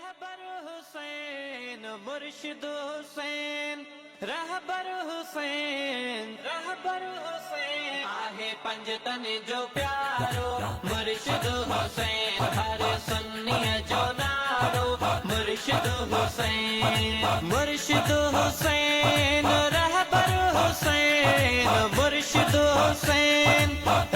रहबर हुसैन मुर्शिद हुसैन रहबर हुसैन आहे पंजतन जो प्यारो मुर्शिद हुसैन हर सुन्नी जो नारो मुर्शिद हुसैन रहबर हुसैन मुर्शिद हुसैन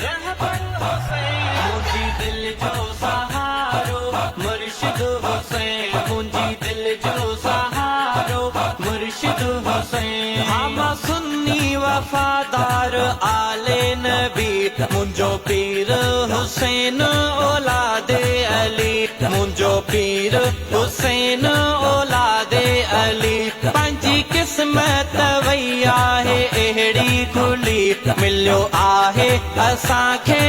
रहबर हुसैन मुंहिंजी दिल जो सहारो मुर्शिद हुसैन मुंहिंजी दिल जो सहारो मुर्शिद हुसैन हम सुन्नी वफादार आले नबी मुंहिंजो पीर हुसैन औलादे अली मुंहिंजो पीर हुसैन औलादे अली पंहिंजी क़िस्मत वई आहे अहिड़ी खुली मिलियो आहे असांखे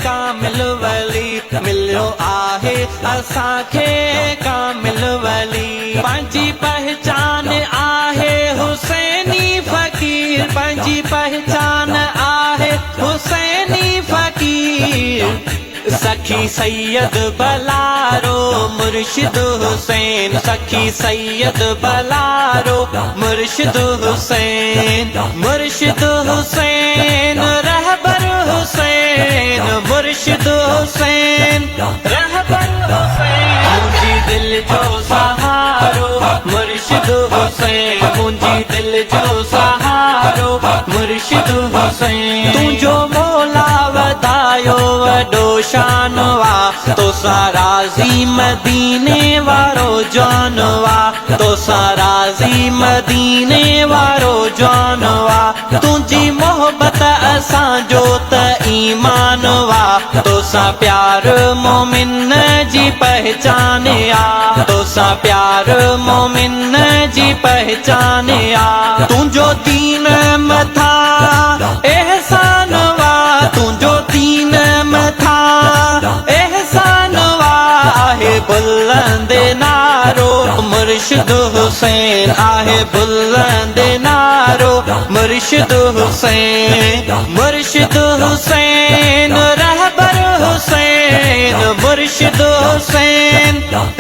कामिल वली मिलियो आहे असांखे कामिल वली पंहिंजी पहचान आहे हुसैनी फ़कीर पंहिंजी पहचान आहे हुसैनी फ़कीर सखी सैयद बलारो मुर्शिद हुसैन सखी सैयद बलारो मुर्शिद हुसैन रहबर हुसैन मुर्शिद हुसैन रहबर हुसैन मुंहिंजी दिल जो सहारो मुर्शिद हुसैन मुंहिंजी दिल जो सहारो मुर्शिद हुसैन तुंहिंजो मौला वधायो वॾो शानवा तोसां राज़ी मदीने वारो जानवा तोसां राज़ी मदीने वारो जानवा तुंहिंजी मोहबत असांजो त ईमान वा तोसां प्यार मोमिन जी पहचान आ तोसां प्यार मोमिन जी पहचान आ तुंहिंजो दीन मथा एहसान वा तुंहिंजो दीन मथा एहसान वा आहे बुलंद नारो मुर्शिद हुसैन आहे बुलंद नारो मुर्शिद हुसैन रहबर हुसैन मुर्शिद हुसैन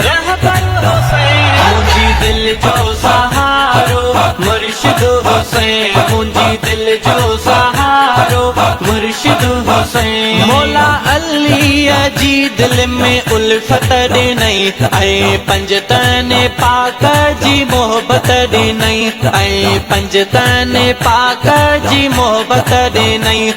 रहबर हुसैन मुंहिंजी दिल जो सहारो मुर्शिद हुसैन मुंहिंजी दिल जो सहारो मुर्शिद हुसैन मौला अली जी दिल में उल्फत ॾिनई ऐं पंजतन पाक जी मोहबत ॾिनई ऐं पंजतन पाक जी मोहबत ॾिनई